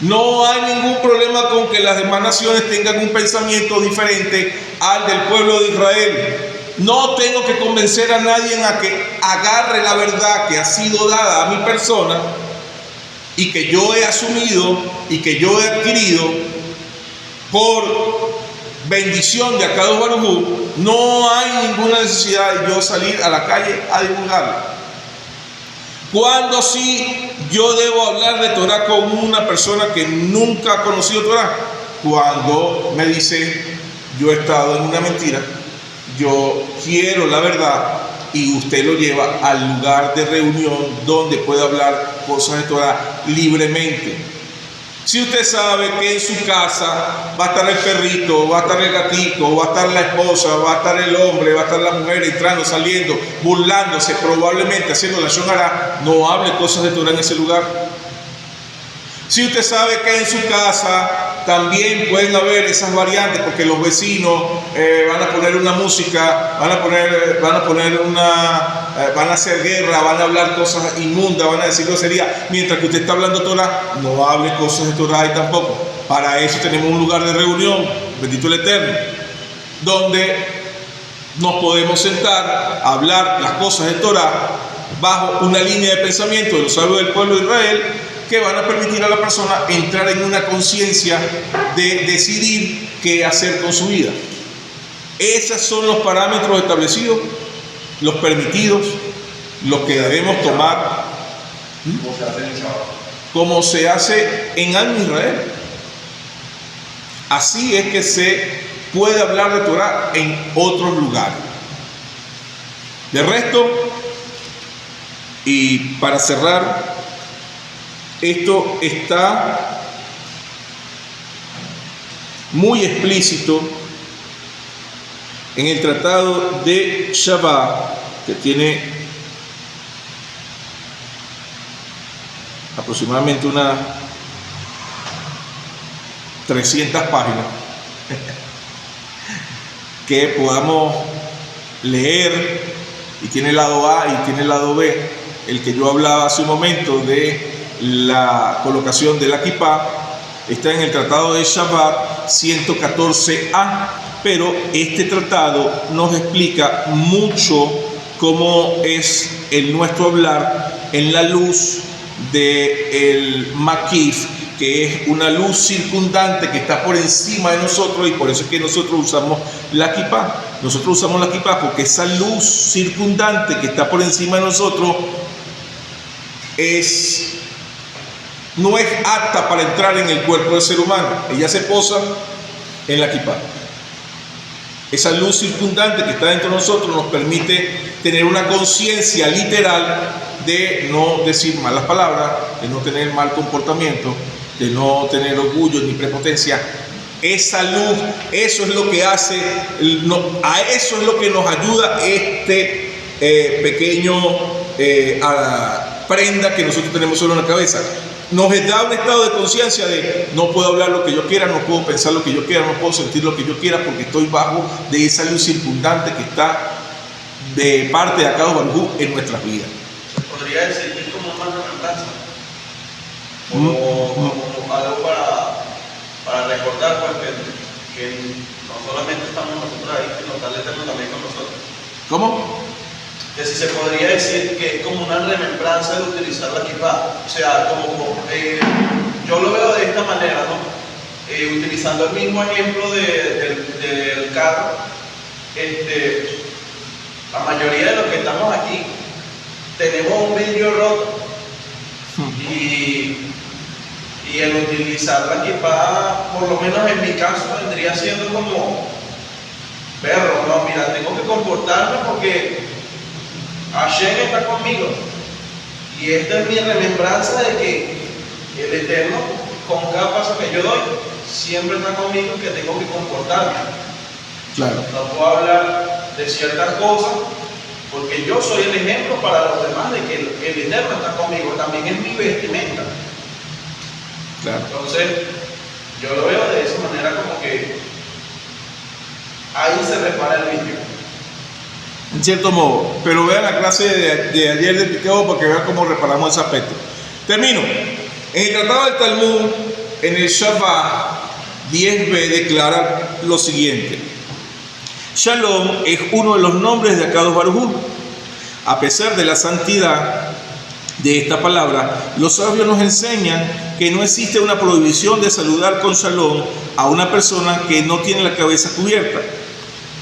No hay ningún problema con que las demás naciones tengan un pensamiento diferente al del pueblo de Israel. No tengo que convencer a nadie a que agarre la verdad que ha sido dada a mi persona y que yo he asumido y que yo he adquirido por bendición de Akadosh Baruj Hu. No hay ninguna necesidad de yo salir a la calle a divulgarla. Cuando sí yo debo hablar de Torah con una persona que nunca ha conocido Torah, cuando me dice: yo he estado en una mentira, yo quiero la verdad, y usted lo lleva al lugar de reunión donde puede hablar cosas de Torah libremente. Si usted sabe que en su casa va a estar el perrito, va a estar el gatito, va a estar la esposa, va a estar el hombre, va a estar la mujer entrando, saliendo, burlándose, probablemente haciendo la shonara, no hable cosas de Torah en ese lugar. Si usted sabe que en su casa también pueden haber esas variantes, porque los vecinos van a poner una música, van a hacer guerra, van a hablar cosas inmundas, van a decir grosería, mientras que usted está hablando Torah, no hable cosas de Torah ahí tampoco. Para eso tenemos un lugar de reunión, bendito el Eterno, donde nos podemos sentar a hablar las cosas de Torah bajo una línea de pensamiento de los sabios del pueblo de Israel, que van a permitir a la persona entrar en una conciencia de decidir qué hacer con su vida. Esos son los parámetros establecidos, los permitidos, los que debemos tomar. ¿Cómo se hace en el Shabbat? Como se hace en Am Israel. Así es que se puede hablar de Torah en otros lugares. De resto, y para cerrar, esto está muy explícito en el tratado de Shabbat, que tiene aproximadamente unas 300 páginas, que podamos leer, y tiene el lado A y tiene el lado B, el que yo hablaba hace un momento de la colocación de la kippah, está en el tratado de Shabbat 114a, pero este tratado nos explica mucho cómo es el nuestro hablar en la luz del Makif, que es una luz circundante que está por encima de nosotros, y por eso es que nosotros usamos la kippah. Nosotros usamos la kippah porque esa luz circundante que está por encima de nosotros no es apta para entrar en el cuerpo del ser humano. Ella se posa en la kippah. Esa luz circundante que está dentro de nosotros nos permite tener una conciencia literal de no decir malas palabras, de no tener mal comportamiento, de no tener orgullo ni prepotencia. Esa luz, eso es lo que hace, a eso es lo que nos ayuda este pequeño prenda que nosotros tenemos sobre la cabeza. Nos da un estado de conciencia de no puedo hablar lo que yo quiera, no puedo pensar lo que yo quiera, no puedo sentir lo que yo quiera, porque estoy bajo de esa luz circundante que está de parte de Akadosh Baruj Hu en nuestras vidas. Se podría decir que es como una remembranza, como algo para recordar, pues, que no solamente estamos nosotros ahí, sino está el Eterno también con nosotros. ¿Cómo? Que si se podría decir que es como una remembranza de utilizar la kippah. O sea, yo lo veo de esta manera, ¿no? Utilizando el mismo ejemplo del carro, la mayoría de los que estamos aquí tenemos un vidrio roto, y el utilizar la kippah, por lo menos en mi caso, vendría siendo como perro, no, mira, tengo que comportarme porque Hashem está conmigo, y esta es mi remembranza de que el Eterno, con cada paso que yo doy, siempre está conmigo, que tengo que comportarme. Claro. No puedo hablar de ciertas cosas porque yo soy el ejemplo para los demás de que el Eterno está conmigo, también es mi vestimenta. Claro. Entonces, yo lo veo de esa manera, como que ahí se repara el vidrio. En cierto modo, pero vean la clase de ayer de Piqueo para que vean cómo reparamos ese aspecto. Termino. En el tratado del Talmud, en el Shabbat 10b, declara lo siguiente: Shalom es uno de los nombres de Akadosh Baruj Hu. A pesar de la santidad de esta palabra, los sabios nos enseñan que no existe una prohibición de saludar con Shalom a una persona que no tiene la cabeza cubierta.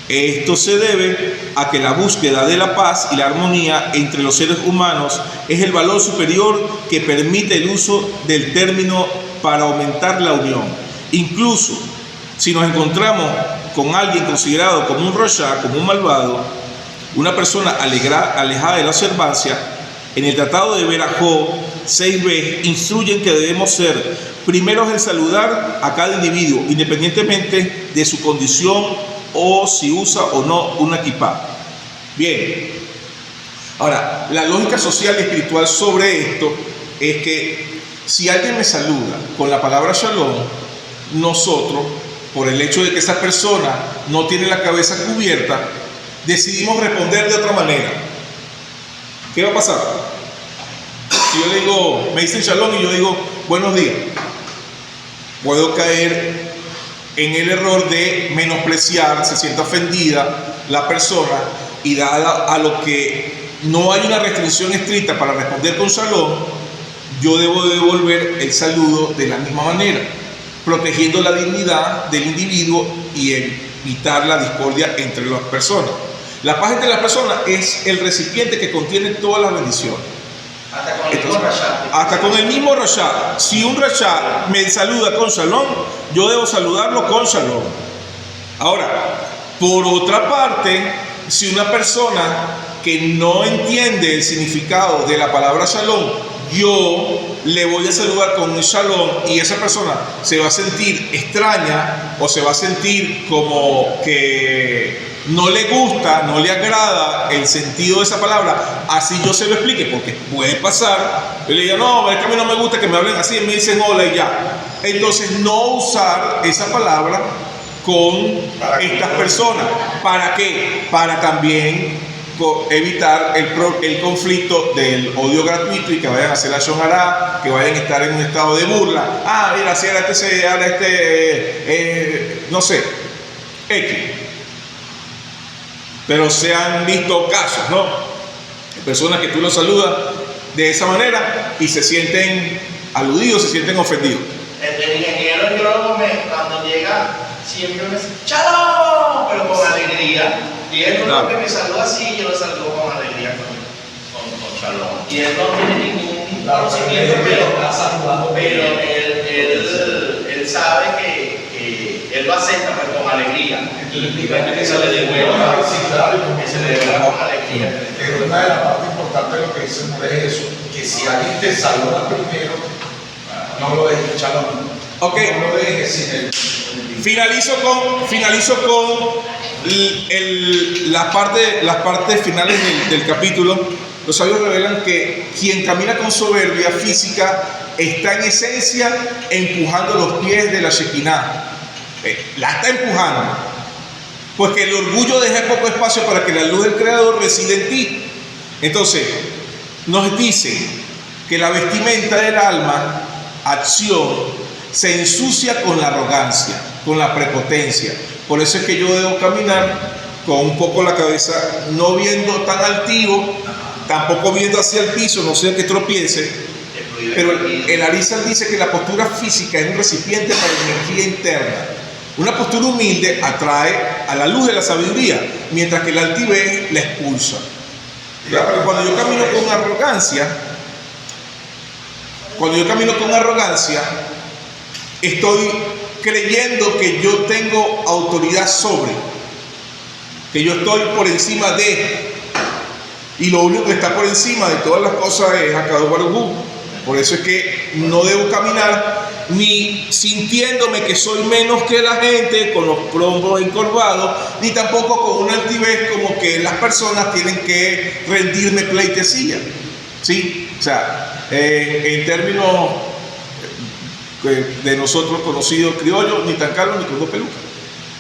Esto se debe a que la búsqueda de la paz y la armonía entre los seres humanos es el valor superior que permite el uso del término para aumentar la unión. Incluso si nos encontramos con alguien considerado como un rasha, como un malvado, una persona alejada de la observancia, en el tratado de Berajó 6b instruyen que debemos ser primeros en saludar a cada individuo, independientemente de su condición o si usa o no una kipá. Bien, ahora, la lógica social y espiritual sobre esto es que si alguien me saluda con la palabra shalom, nosotros, por el hecho de que esa persona no tiene la cabeza cubierta, decidimos responder de otra manera. ¿Qué va a pasar? Si yo le digo, me dicen shalom y yo digo buenos días, puedo caer en el error de menospreciar, se sienta ofendida la persona, y dada a lo que no hay una restricción estricta para responder con shalom, yo debo devolver el saludo de la misma manera, protegiendo la dignidad del individuo y evitar la discordia entre las personas. La paz entre las personas es el recipiente que contiene todas las bendiciones. Hasta con el mismo Rashad. Hasta con el mismo Rashad. Si un Rashad me saluda con shalom, yo debo saludarlo con shalom. Ahora, por otra parte, si una persona que no entiende el significado de la palabra shalom, yo le voy a saludar con un shalom, y esa persona se va a sentir extraña o se va a sentir como que no le gusta, no le agrada el sentido de esa palabra, así yo se lo explique, porque puede pasar, yo le diga, no, es que a mí no me gusta que me hablen así, me dicen hola y ya. Entonces no usar esa palabra con estas personas. ¿Para qué? Para también evitar el conflicto del odio gratuito y que vayan a hacer la shonará, que vayan a estar en un estado de burla. Ah, mira, si ahora no sé, X. Pero se han visto casos, ¿no? Personas que tú los saludas de esa manera y se sienten aludidos, se sienten ofendidos. El ingeniero agrónomo cuando llega siempre me dice ¡Shalom! Pero con alegría. Y él no que me saluda así, yo lo saludo con alegría, con shalom. Y él no tiene ningún conocimiento, pero él sabe que él lo acepta, pero con alegría. Y que se le devuelva, que se le devuelva con alegría. Una de las partes importantes de lo que dice es eso, que si alguien te saluda primero, no lo dejes shalom. Ok. No lo dejes sin el Finalizo con las partes finales del capítulo. Los sabios revelan que quien camina con soberbia física está en esencia empujando los pies de la Shekinah. La está empujando, pues que el orgullo deja poco espacio para que la luz del Creador resida en ti. Entonces, nos dice que la vestimenta del alma, acción, se ensucia con la arrogancia, con la prepotencia. Por eso es que yo debo caminar con un poco la cabeza, no viendo tan altivo, tampoco viendo hacia el piso, no sea que tropiece. Pero el Arizal dice que la postura física es un recipiente para la energía interna. Una postura humilde atrae a la luz de la sabiduría, mientras que la altivez la expulsa. Cuando yo camino con arrogancia, estoy creyendo que yo tengo autoridad sobre, que yo estoy por encima de, y lo único que está por encima de todas las cosas es Akadosh Baruj Hu. Por eso es que no debo caminar ni sintiéndome que soy menos que la gente, con los hombros encorvados, ni tampoco con una altivez como que las personas tienen que rendirme pleitesía, ¿sí? O sea, en términos de nosotros conocidos criollos, ni tan caro ni con dos pelucas.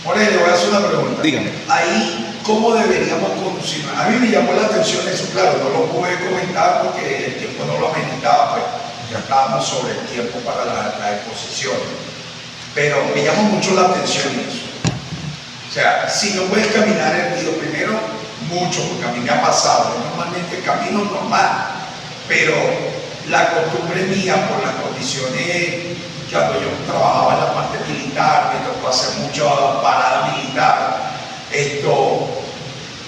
Jorge, le voy a hacer una pregunta. Dígame. Ahí, ¿cómo deberíamos conducir? A mí me llamó la atención eso, claro, no lo pude comentar porque el tiempo no lo ameritaba, pues ya estábamos sobre el tiempo para la exposición. Pero me llamó mucho la atención eso. O sea, si no puedes caminar erguido, primero, mucho, porque a mí me ha pasado, yo normalmente camino normal, pero la costumbre mía por las condiciones, cuando yo trabajaba en la parte militar, me tocó hacer mucha parada militar,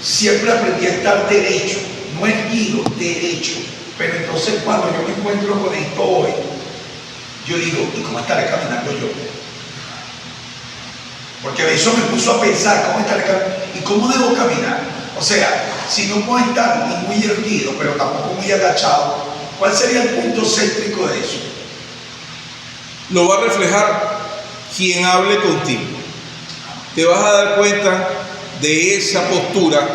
siempre aprendí a estar derecho, no erguido, derecho. Pero entonces cuando yo me encuentro con esto hoy, yo digo, ¿y cómo estaré caminando yo? Porque eso me puso a pensar, ¿cómo estaré caminando? ¿Y cómo debo caminar? O sea, si no puedo estar ni muy erguido, pero tampoco muy agachado, ¿Cuál sería el punto céntrico de eso? Lo va a reflejar quien hable contigo. Te vas a dar cuenta de esa postura,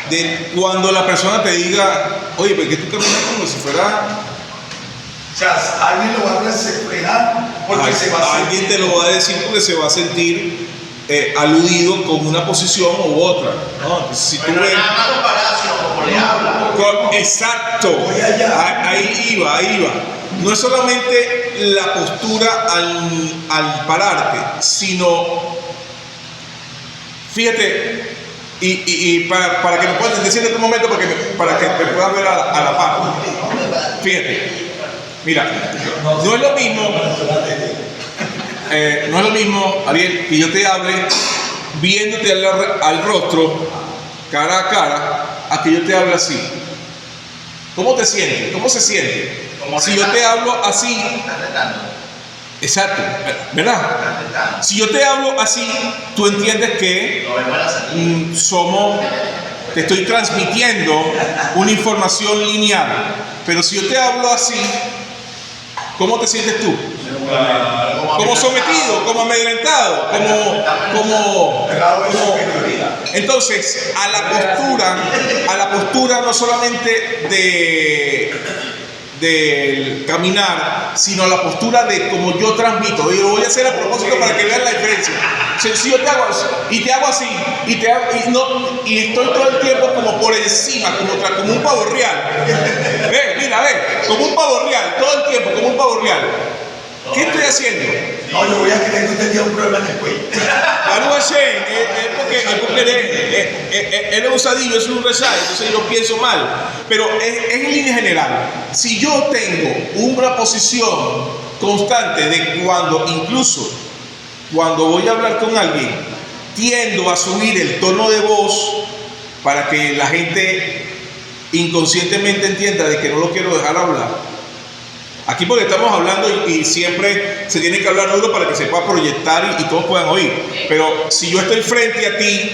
de cuando la persona te diga, oye, ¿por qué tú caminas como si fuera... O sea, alguien lo va a reflejar porque se va a sentir. Alguien te lo va a decir porque se va a sentir aludido con una posición u otra, ¿no? Entonces, si tú Pero no ves... es nada más lo parado, sino como le habla. Exacto, Voy allá. ahí iba. No es solamente la postura al pararte, sino, fíjate, y para que me puedas decir en este momento, para que te puedas ver a la par. Fíjate, mira, no es lo mismo, Ariel, que yo te hable viéndote al rostro, cara a cara, a que yo te hable así. ¿Cómo te sientes? ¿Cómo se siente? Si yo te hablo así, Estás retando. exacto, ¿verdad? Estás retando. Si yo te hablo así, tú entiendes que No vemos la salida. te estoy transmitiendo una información lineal. Pero si yo te hablo así, ¿cómo te sientes tú? Como sometido, como amedrentado, como Grado de superioridad. entonces, a la postura no solamente del caminar, sino a la postura de como yo transmito. Y lo voy a hacer a propósito para que vean la diferencia. Si yo te hago así, y te hago así, y estoy todo el tiempo como por encima, como un pavo real. Mira, como un pavo real, todo el tiempo, como un pavo real. ¿Qué estoy haciendo? No, yo voy a creer que usted tiene un problema en el cuello. Baruch Hashem, es porque él es un sadillo, es un rezar, entonces yo pienso mal. Pero es en línea general. Si yo tengo una posición constante de incluso cuando voy a hablar con alguien, tiendo a subir el tono de voz para que la gente inconscientemente entienda de que no lo quiero dejar hablar. Aquí porque estamos hablando y siempre se tiene que hablar duro para que se pueda proyectar y todos puedan oír. Pero si yo estoy frente a ti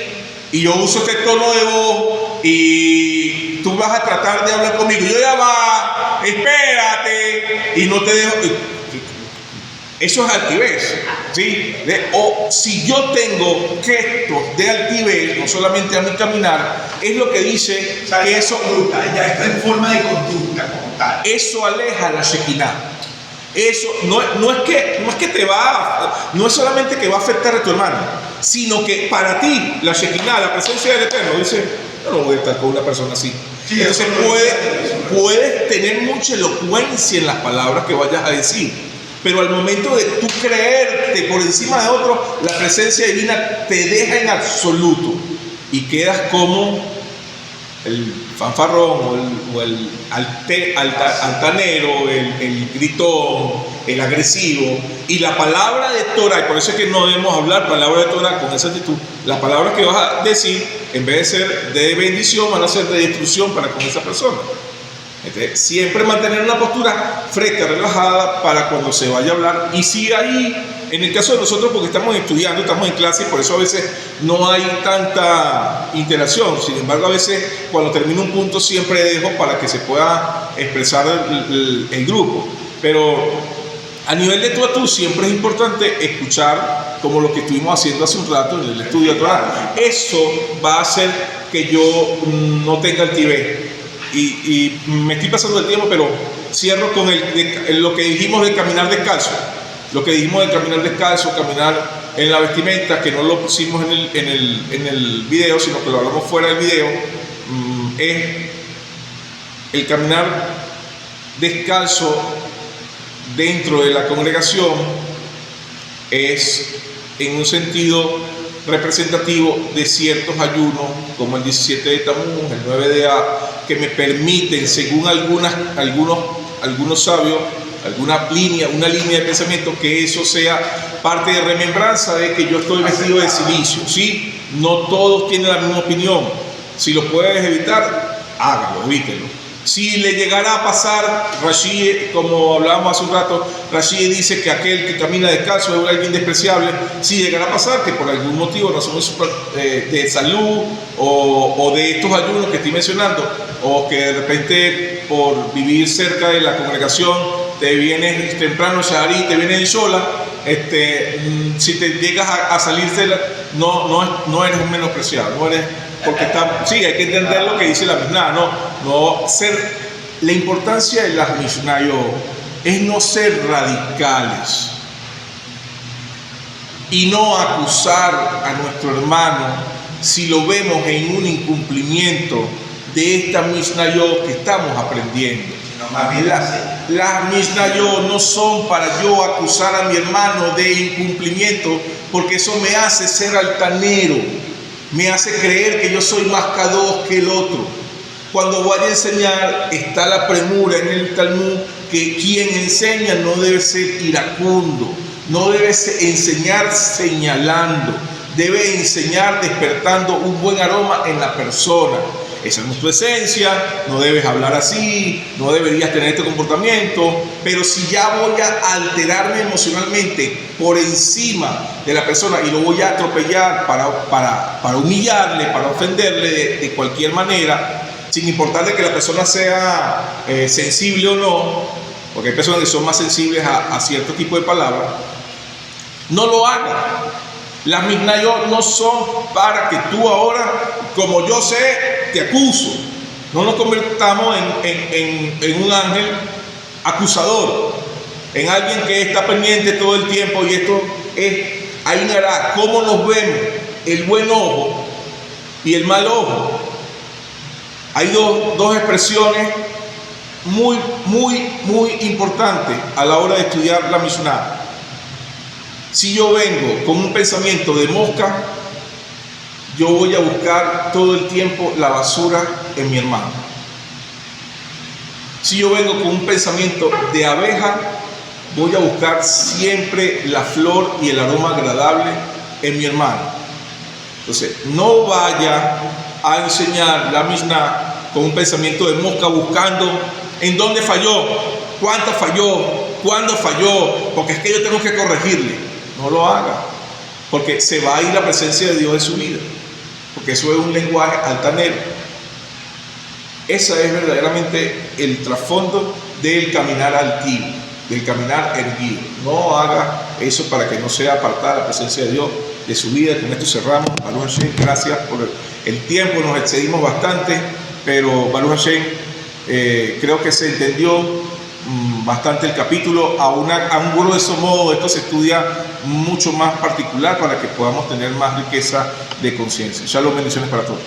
y yo uso este tono de voz y tú vas a tratar de hablar conmigo, yo ya va, espérate, y no te dejo... Eso es altivez, ¿sí? O si yo tengo gestos de altivez, no solamente a mi caminar, es lo que dice O sea, que eso... ya está en forma de conducta como tal. Eso aleja la Shekinah. Eso no es que no es solamente que va a afectar a tu hermano, sino que para ti la Shekinah, la presencia del Eterno, dice, yo no voy a estar con una persona así. Sí, entonces eso no puedes tener mucha elocuencia en las palabras que vayas a decir, pero al momento de tú creerte por encima de otro, la presencia divina te deja en absoluto y quedas como el fanfarrón o el altanero, el gritón, el agresivo. Y la palabra de Torah, y por eso es que no debemos hablar palabra de Torah con esa actitud, las palabras que vas a decir, en vez de ser de bendición, van a ser de destrucción para con esa persona. Entonces, siempre mantener una postura fresca, relajada, para cuando se vaya a hablar. Y si ahí, en el caso de nosotros, porque estamos estudiando, estamos en clase, por eso a veces no hay tanta interacción. Sin embargo, a veces cuando termino un punto siempre dejo para que se pueda expresar el grupo. Pero a nivel de tú a tú siempre es importante escuchar, como lo que estuvimos haciendo hace un rato en el estudio de Torah. Eso va a hacer que yo no tenga altivez. Y me estoy pasando el tiempo, pero cierro con lo que dijimos de caminar descalzo. Lo que dijimos de caminar descalzo, caminar en la vestimenta, que no lo pusimos en el video, sino que lo hablamos fuera del video, es el caminar descalzo dentro de la congregación, es en un sentido representativo de ciertos ayunos, como el 17 de Tamuz, el 9 de A, que me permiten, según algunos sabios, una línea de pensamiento, que eso sea parte de remembranza de que yo estoy vestido de cilicio, ¿sí? No todos tienen la misma opinión. Si lo puedes evitar, hágalo, evítelo. Si le llegara a pasar, Rashi, como hablábamos hace un rato, Rashi dice que aquel que camina descalzo es alguien despreciable. Si llegara a pasar que por algún motivo, razón de salud o de estos ayunos que estoy mencionando, o que de repente por vivir cerca de la congregación te vienes temprano Shaharí, te vienes en Shola, si te llegas a salirse, no eres un menospreciado, no eres, porque sí, hay que entender lo que dice la Mishnah, la importancia de las Mishnayot es no ser radicales y no acusar a nuestro hermano si lo vemos en un incumplimiento de esta Mishnayot que estamos aprendiendo. Sino más bien Las Mishnayot no son para yo acusar a mi hermano de incumplimiento, porque eso me hace ser altanero, me hace creer que yo soy más kadosh que el otro. Cuando voy a enseñar, está la premura en el Talmud que quien enseña no debe ser iracundo, no debe enseñar señalando, debe enseñar despertando un buen aroma en la persona. Esa no es tu esencia, no debes hablar así, no deberías tener este comportamiento, pero si ya voy a alterarme emocionalmente por encima de la persona y lo voy a atropellar para humillarle, para ofenderle de cualquier manera, sin importar de que la persona sea sensible o no, porque hay personas que son más sensibles a cierto tipo de palabras, no lo haga. Las Mishnayot no son para que tú ahora, como yo sé, te acuso. No nos convertamos en un ángel acusador, en alguien que está pendiente todo el tiempo. Y esto es, ahí hará cómo nos vemos, el buen ojo y el mal ojo. Hay dos expresiones muy importantes a la hora de estudiar la Mishnah. Si yo vengo con un pensamiento de mosca, yo voy a buscar todo el tiempo la basura en mi hermano. Si yo vengo con un pensamiento de abeja, voy a buscar siempre la flor y el aroma agradable en mi hermano. Entonces, no vaya a enseñar la Mishnah con un pensamiento de mosca, buscando en dónde falló, cuánto falló, cuándo falló, porque es que yo tengo que corregirle. No lo haga, porque se va a ir la presencia de Dios de su vida, porque eso es un lenguaje altanero. Ese es verdaderamente el trasfondo del caminar altivo, del caminar erguido. No haga eso para que no sea apartada la presencia de Dios de su vida. Con esto cerramos. Baruch Hashem, gracias por el tiempo, nos excedimos bastante, pero Baruch Hashem, creo que se entendió bastante el capítulo. A un grueso modo esto se estudia mucho más particular para que podamos tener más riqueza de conciencia. Shalom, bendiciones para todos.